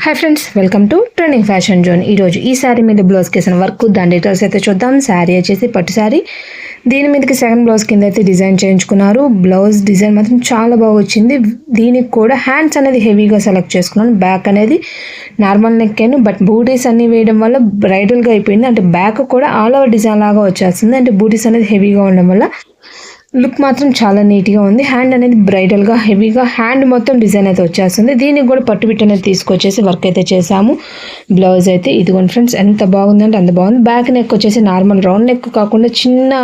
Hi friends, welcome to trending fashion zone. ఈరోజు ఈ శారీ మీద బ్లౌజ్ కేసిన వర్క్ దాని డీటెయిల్స్ అయితే చూద్దాం. శారీ వచ్చేసి పట్టు శారీ, దీని మీదకి సెకండ్ బ్లౌజ్ కింద అయితే డిజైన్ చేయించుకున్నారు. బ్లౌజ్ డిజైన్ మాత్రం చాలా బాగా వచ్చింది. దీనికి కూడా హ్యాండ్స్ అనేది హెవీగా సెలెక్ట్ చేసుకున్నాను. బ్యాక్ అనేది నార్మల్ నెక్ అను, బట్ బూటీస్ అన్ని వేయడం వల్ల బ్రైడల్గా అయిపోయింది. అంటే బ్యాక్ కూడా ఆల్ ఓవర్ డిజైన్ లాగా వచ్చేస్తుంది. అంటే బూటీస్ అనేది హెవీగా ఉండడం వల్ల లుక్ మాత్రం చాలా నీట్గా ఉంది. హ్యాండ్ అనేది బ్రైడల్గా హెవీగా హ్యాండ్ మొత్తం డిజైన్ అయితే వచ్చేస్తుంది. దీనికి కూడా పట్టు బిట్ అనేది తీసుకొచ్చేసి వర్క్ అయితే చేసాము. బ్లౌజ్ అయితే ఇదిగోండి ఫ్రెండ్స్, ఎంత బాగుందంటే అంత బాగుంది. బ్యాక్ నెక్ వచ్చేసి నార్మల్ రౌండ్ నెక్ కాకుండా చిన్న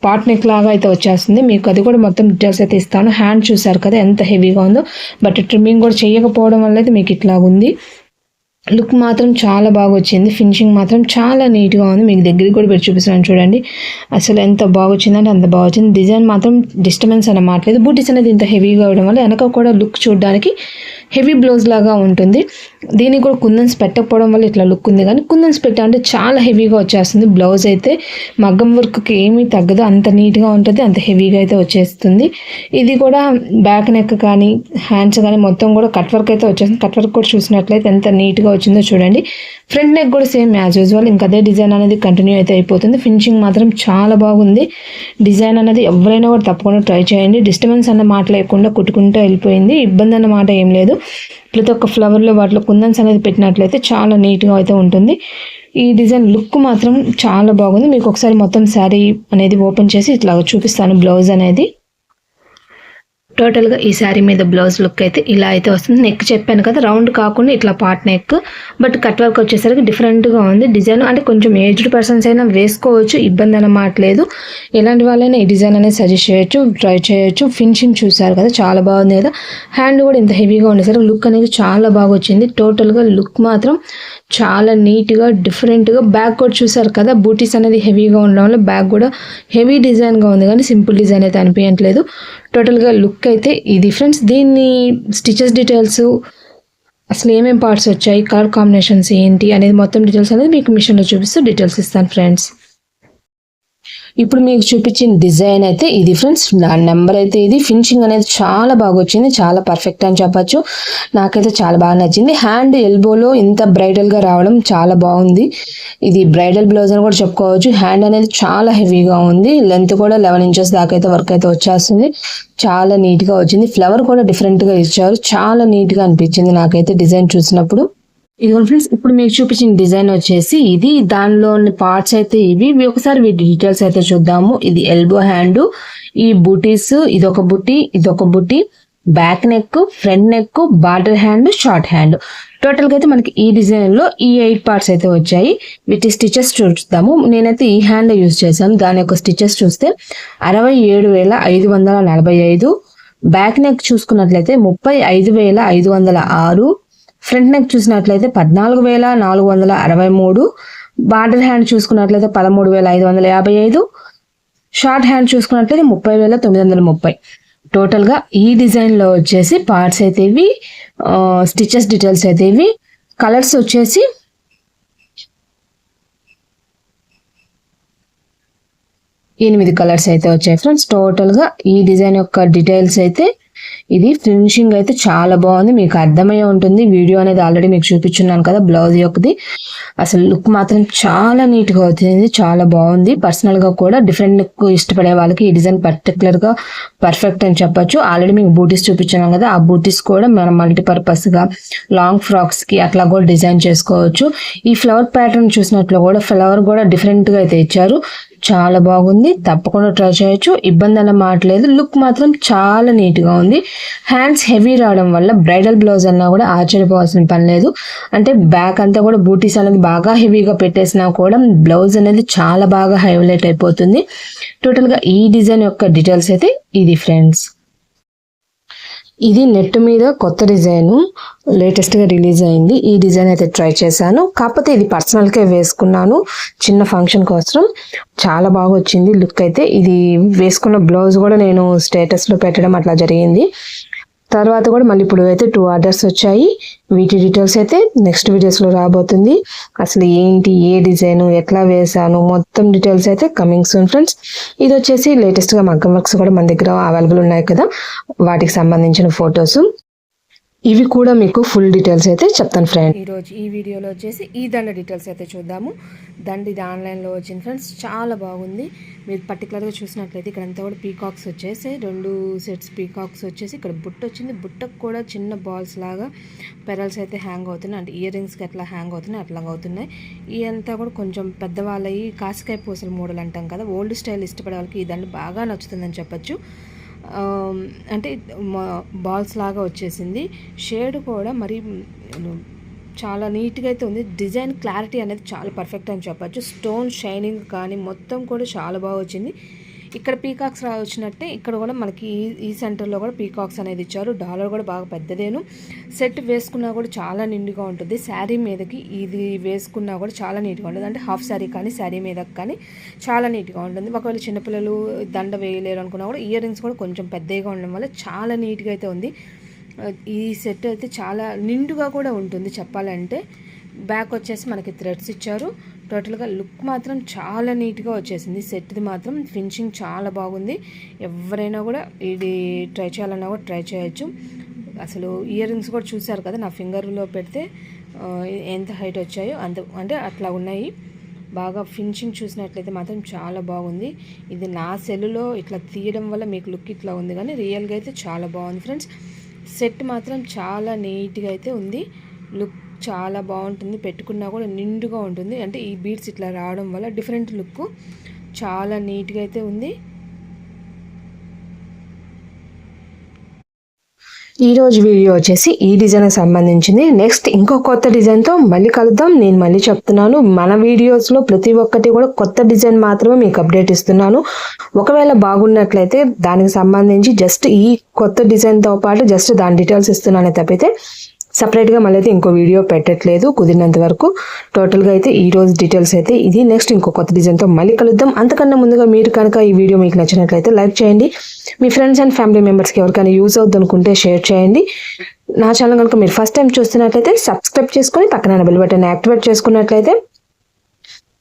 పాట్ నెక్ లాగా అయితే వచ్చేస్తుంది. మీకు అది కూడా మొత్తం డీటెయిల్స్ అయితే ఇస్తాను. హ్యాండ్ చూసారు కదా ఎంత హెవీగా ఉందో, బట్ ట్రిమ్మింగ్ కూడా చేయకపోవడం వల్ల అయితే మీకు ఇట్లాగుంది. లుక్ మాత్రం చాలా బాగా వచ్చింది. ఫినిషింగ్ మాత్రం చాలా నీట్గా ఉంది. మీకు దగ్గరికి కూడా పెట్టి చూపిస్తున్నాను చూడండి. అసలు ఎంత బాగా వచ్చిందంటే అంత బాగా వచ్చింది. డిజైన్ మాత్రం డిస్టర్బెన్స్ అన్నమాట లేదు. బూటీస్ అనేది ఇంత హెవీగా అవడం వల్ల వెనక కూడా లుక్ చూడడానికి హెవీ బ్లౌజ్ లాగా ఉంటుంది. దీనికి కూడా కుందన్స్ పెట్టకపోవడం వల్ల ఇట్లా లుక్ ఉంది, కానీ కుందన్స్ పెట్టాలంటే చాలా హెవీగా వచ్చేస్తుంది. బ్లౌజ్ అయితే మగ్గం వర్క్కి ఏమీ తగ్గదు, అంత నీట్గా ఉంటుంది, అంత హెవీగా అయితే వచ్చేస్తుంది. ఇది కూడా బ్యాక్ నెక్ కానీ హ్యాండ్స్ కానీ మొత్తం కూడా కట్ వర్క్ అయితే వచ్చేస్తుంది. కట్ వర్క్ కూడా చూసినట్లయితే ఎంత నీట్గా వచ్చిందో చూడండి. ఫ్రంట్ నెక్ కూడా సేమ్ యాజ్ యూజువల్ ఇంకా అదే డిజైన్ అనేది కంటిన్యూ అయితే అయిపోతుంది. ఫినిషింగ్ మాత్రం చాలా బాగుంది. డిజైన్ అనేది ఎవరైనా కూడా తప్పకుండా ట్రై చేయండి. డిస్టర్బెన్స్ అన్న మాట లేకుండా కుట్టుకుంటూ వెళ్ళిపోయింది. ఇబ్బంది అన్న మాట ఏం లేదు. ప్రతి ఒక్క ఫ్లవర్లో వాటిలో కుందన్స్ అనేది పెట్టినట్లయితే చాలా నీట్గా అయితే ఉంటుంది. ఈ డిజైన్ లుక్ మాత్రం చాలా బాగుంది. మీకు ఒకసారి మొత్తం శారీ అనేది ఓపెన్ చేసి ఇట్లా చూపిస్తాను. బ్లౌజ్ అనేది టోటల్గా ఈ శారీ మీద బ్లౌజ్ లుక్ అయితే ఇలా అయితే వస్తుంది. నెక్ చెప్పాను కదా, రౌండ్ కాకుండా ఇట్లా part neck, but cut work వచ్చేసరికి డిఫరెంట్గా ఉంది డిజైన్. అంటే కొంచెం ఏజ్డ్ పర్సన్స్ అయినా వేసుకోవచ్చు, ఇబ్బంది అన్నమాట లేదు. ఎలాంటి వాళ్ళైనా ఈ డిజైన్ అనేది సజెస్ట్ చేయొచ్చు, ట్రై చేయొచ్చు. ఫినిషింగ్ చూసారు కదా చాలా బాగుంది కదా. హ్యాండ్ కూడా ఇంత హెవీగా ఉండేసరికి లుక్ అనేది చాలా బాగా వచ్చింది. టోటల్గా లుక్ మాత్రం చాలా నీట్గా డిఫరెంట్గా. బ్యాక్ కూడా చూసారు కదా, బూటీస్ అనేది హెవీగా ఉండడం వల్ల బ్యాక్ కూడా హెవీ డిజైన్గా ఉంది, కానీ సింపుల్ డిజైన్ అయితే అనిపించట్లేదు. టోటల్గా లుక్ అయితే ఇది ఫ్రెండ్స్. దీన్ని స్టిచెస్ డీటెయిల్స్, అసలు ఏమేమి పార్ట్స్ వచ్చాయి, కలర్ కాంబినేషన్స్ ఏంటి అనేది మొత్తం డీటెయిల్స్ అనేది మీకు మిషన్లో చూపిస్తూ డీటెయిల్స్ ఇస్తాను ఫ్రెండ్స్. ఇప్పుడు మీకు చూపించిన డిజైన్ అయితే ఇది ఫ్రెండ్స్. నా నెంబర్ అయితే ఇది. ఫినిషింగ్ అనేది చాలా బాగా వచ్చింది, చాలా పర్ఫెక్ట్ అని చెప్పచ్చు. నాకైతే చాలా బాగా నచ్చింది. హ్యాండ్ ఎల్బోలో ఇంత బ్రైడల్గా రావడం చాలా బాగుంది. ఇది బ్రైడల్ బ్లౌజ్ అని కూడా చెప్పుకోవచ్చు. హ్యాండ్ అనేది చాలా హెవీగా ఉంది. లెంత్ కూడా 11 ఇంచెస్ దాకా అయితే వర్క్ అయితే వచ్చేస్తుంది. చాలా నీట్గా వచ్చింది. ఫ్లవర్ కూడా డిఫరెంట్గా ఇచ్చారు. చాలా నీట్గా అనిపించింది నాకైతే డిజైన్ చూసినప్పుడు. ఇదిగోండి ఫ్రెండ్స్, ఇప్పుడు మీకు చూపించిన డిజైన్ వచ్చేసి ఇది. దానిలోని పార్ట్స్ అయితే ఇవి. ఒకసారి వీటి డీటెయిల్స్ అయితే చూద్దాము. ఇది ఎల్బో హ్యాండ్, ఈ బూటీస్, ఇదొక బుట్టి, ఇదొక బుట్టి, back neck, front neck, border hand, short hand. టోటల్గా అయితే మనకి ఈ డిజైన్లో ఈ 8 పార్ట్స్ అయితే వచ్చాయి. వీటి స్టిచెస్ చూద్దాము. నేనైతే ఈ హ్యాండ్ యూజ్ చేశాను. దాని యొక్క స్టిచెస్ చూస్తే 67,545. బ్యాక్ నెక్ చూసుకున్నట్లయితే 35,506. ఫ్రంట్ నెక్ చూసినట్లయితే 14,463. బార్డర్ హ్యాండ్ చూసుకున్నట్లయితే 13,555. షార్ట్ హ్యాండ్ చూసుకున్నట్లయితే 30,930. టోటల్గా ఈ డిజైన్లో వచ్చేసి పార్ట్స్ అయితే ఇవి. స్టిచెస్ డీటెయిల్స్ అయితే ఇవి. కలర్స్ వచ్చేసి ఎనిమిది కలర్స్ అయితే వచ్చాయి ఫ్రెండ్స్. టోటల్గా ఈ డిజైన్ యొక్క డీటెయిల్స్ అయితే ఇది. ఫినిషింగ్ అయితే చాలా బాగుంది, మీకు అర్థమయ్యే ఉంటుంది. వీడియో అనేది ఆల్రెడీ మీకు చూపించున్నాను కదా బ్లౌజ్ యొక్కది. అసలు లుక్ మాత్రం చాలా నీట్గా వచ్చింది, చాలా బాగుంది. పర్సనల్గా కూడా డిఫరెంట్ లుక్ ఇష్టపడే వాళ్ళకి ఈ డిజైన్ పర్టికులర్గా పర్ఫెక్ట్ అని చెప్పొచ్చు. ఆల్రెడీ మీకు బూటీస్ చూపించాను కదా, ఆ బూటీస్ కూడా మనం మల్టీపర్పస్గా లాంగ్ ఫ్రాక్స్కి అట్లా కూడా డిజైన్ చేసుకోవచ్చు. ఈ ఫ్లవర్ ప్యాటర్న్ చూసినట్లు కూడా ఫ్లవర్ కూడా డిఫరెంట్గా అయితే ఇచ్చారు. చాలా బాగుంది, తప్పకుండా ట్రై చేయొచ్చు. ఇబ్బంది అన్న మాట లేదు. లుక్ మాత్రం చాలా నీట్గా ఉంది. హ్యాండ్స్ హెవీ రావడం వల్ల బ్రైడల్ బ్లౌజ్ అన్నా కూడా ఆశ్చర్యపోవాల్సిన పని లేదు. అంటే బ్యాక్ అంతా కూడా బూటీస్ అనేది బాగా హెవీగా పెట్టేసినా కూడా బ్లౌజ్ అనేది చాలా బాగా హైలైట్ అయిపోతుంది. టోటల్గా ఈ డిజైన్ యొక్క డీటెయిల్స్ అయితే ఇది ఫ్రెండ్స్. ఇది నెట్ మీద కొత్త డిజైన్, లేటెస్ట్గా రిలీజ్ అయింది. ఈ డిజైన్ అయితే ట్రై చేశాను, కాకపోతే ఇది పర్సనల్కే వేసుకున్నాను చిన్న ఫంక్షన్ కోసం. చాలా బాగా వచ్చింది లుక్ అయితే. ఇది వేసుకున్న బ్లౌజ్ కూడా నేను స్టేటస్లో పెట్టడం అట్లా జరిగింది. తర్వాత కూడా మళ్ళీ ఇప్పుడు అయితే 2 ఆర్డర్స్ వచ్చాయి. వీటి డీటెయిల్స్ అయితే నెక్స్ట్ వీడియోస్లో రాబోతుంది. అసలు ఏంటి, ఏ డిజైన్, ఎట్లా వేసాను మొత్తం డీటెయిల్స్ అయితే కమింగ్ సూన్ ఫ్రెండ్స్. ఇది వచ్చేసి లేటెస్ట్గా మగ్గం వర్క్స్ కూడా మన దగ్గర అవైలబుల్ ఉన్నాయి కదా, వాటికి సంబంధించిన ఫొటోస్. ఇవి కూడా మీకు ఫుల్ డీటెయిల్స్ అయితే చెప్తాను ఫ్రెండ్. ఈరోజు ఈ వీడియోలో వచ్చేసి ఈ దండ డీటెయిల్స్ అయితే చూద్దాము. దండ ఇది ఆన్లైన్లో వచ్చింది ఫ్రెండ్స్, చాలా బాగుంది. మీరు పర్టికులర్గా చూసినట్లయితే ఇక్కడ అంతా కూడా పీకాక్స్ వచ్చేసి 2 సెట్స్ పీకాక్స్ వచ్చేసి ఇక్కడ బుట్ట వచ్చింది. బుట్టకు కూడా చిన్న బాల్స్ లాగా పెరల్స్ అయితే హ్యాంగ్ అవుతున్నాయి, అంటే ఇయర్ రింగ్స్కి ఎట్లా హ్యాంగ్ అవుతున్నాయి అట్లాగా అవుతున్నాయి. ఇవంతా కూడా కొంచెం పెద్దవాళ్ళవి కాసికాయ పూసల మోడల్ అంటాం కదా, ఓల్డ్ స్టైల్ ఇష్టపడే వాళ్ళకి ఈ దండ బాగా నచ్చుతుందని చెప్పచ్చు. అంటే బాల్స్ లాగా వచ్చేసింది. షేడ్ కూడా మరి చాలా నీట్గా అయితే ఉంది. డిజైన్ క్లారిటీ అనేది చాలా పర్ఫెక్ట్ అని చెప్పచ్చు. స్టోన్ షైనింగ్ కానీ మొత్తం కూడా చాలా బాగా వచ్చింది. ఇక్కడ పీకాక్స్ వచ్చినట్టే ఇక్కడ కూడా మనకి ఈ సెంటర్లో కూడా పీకాక్స్ అనేది ఇచ్చారు. డాలర్ కూడా బాగా పెద్దదేను. సెట్ వేసుకున్నా కూడా చాలా నిండుగా ఉంటుంది. శారీ మీదకి ఇది వేసుకున్నా కూడా చాలా నీట్గా ఉంటుంది. అంటే హాఫ్ శారీ కానీ శారీ మీదకి కానీ చాలా నీట్గా ఉంటుంది. ఒకవేళ చిన్నపిల్లలు దండ వేయలేరు అనుకున్నా కూడా ఇయర్ రింగ్స్ కూడా కొంచెం పెద్దగా ఉండడం వల్ల చాలా నీట్గా అయితే ఉంది. ఈ సెట్ అయితే చాలా నిండుగా కూడా ఉంటుంది చెప్పాలంటే. బ్యాక్ వచ్చేసి మనకి థ్రెడ్స్ ఇచ్చారు. టోటల్గా లుక్ మాత్రం చాలా నీట్గా వచ్చేసింది. సెట్ది మాత్రం ఫినిషింగ్ చాలా బాగుంది. ఎవరైనా కూడా ఇది ట్రై చేయాలన్నా కూడా ట్రై చేయొచ్చు. అసలు ఇయర్ రింగ్స్ కూడా చూసారు కదా, నా ఫింగర్లో పెడితే ఎంత హైట్ వచ్చాయో అంటే అట్లా ఉన్నాయి. బాగా ఫినిషింగ్ చూసినట్లయితే మాత్రం చాలా బాగుంది. ఇది నా సెల్లులో ఇట్లా తీయడం వల్ల మీకు లుక్ ఇట్లా ఉంది, కానీ రియల్గా అయితే చాలా బాగుంది ఫ్రెండ్స్. సెట్ మాత్రం చాలా నీట్గా అయితే ఉంది. లుక్ చాలా బాగుంటుంది, పెట్టుకున్నా కూడా నిండుగా ఉంటుంది. అంటే ఈ బీడ్స్ ఇట్లా రావడం వల్ల డిఫరెంట్ లుక్ చాలా నీట్గా అయితే ఉంది. ఈరోజు వీడియో వచ్చేసి ఈ డిజైన్కి సంబంధించింది. నెక్స్ట్ ఇంకో కొత్త డిజైన్తో మళ్ళీ కలుద్దాం. నేను మళ్ళీ చెప్తున్నాను, మన వీడియోస్లో ప్రతి ఒక్కటి కూడా కొత్త డిజైన్ మాత్రమే మీకు అప్డేట్ ఇస్తున్నాను. ఒకవేళ బాగున్నట్లయితే దానికి సంబంధించి జస్ట్ ఈ కొత్త డిజైన్తో పాటు జస్ట్ దాని డీటెయిల్స్ ఇస్తున్నానే తప్పితే సపరేట్గా మళ్ళీ అయితే ఇంకో వీడియో పెట్టట్లేదు కుదిరినంత వరకు. టోటల్గా అయితే ఈ రోజు డీటెయిల్స్ అయితే ఇది. నెక్స్ట్ ఇంకో కొత్త డిజైన్తో మళ్ళీ కలుద్దాం. అంతకన్నా ముందుగా మీరు కనుక ఈ వీడియో మీకు నచ్చినట్లయితే లైక్ చేయండి. మీ ఫ్రెండ్స్ అండ్ ఫ్యామిలీ మెంబర్స్కి ఎవరికైనా యూజ్ అవుతుంది అనుకుంటే షేర్ చేయండి. నా ఛానల్ కనుక మీరు ఫస్ట్ టైం చూస్తున్నట్లయితే సబ్స్క్రైబ్ చేసుకొని పక్కన బెల్ బటన్ యాక్టివేట్ చేసుకున్నట్లయితే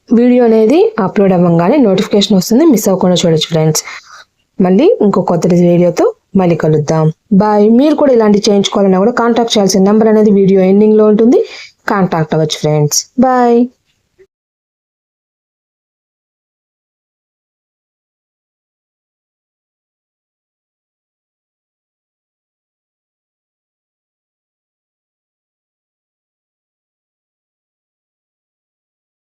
వీడియో అనేది అప్లోడ్ అవ్వగానే నోటిఫికేషన్ వస్తుంది, మిస్ అవ్వకుండా చూడొచ్చు ఫ్రెండ్స్. మళ్ళీ ఇంకో కొత్త వీడియోతో మళ్ళీ కలుద్దాం. బాయ్. మీరు కూడా ఇలాంటి చేయించుకోవాలన్నా కూడా కాంటాక్ట్ చేయాల్సిన నెంబర్ అనేది వీడియో ఎండింగ్లో ఉంటుంది, కాంటాక్ట్ అవ్వచ్చు ఫ్రెండ్స్. బాయ్.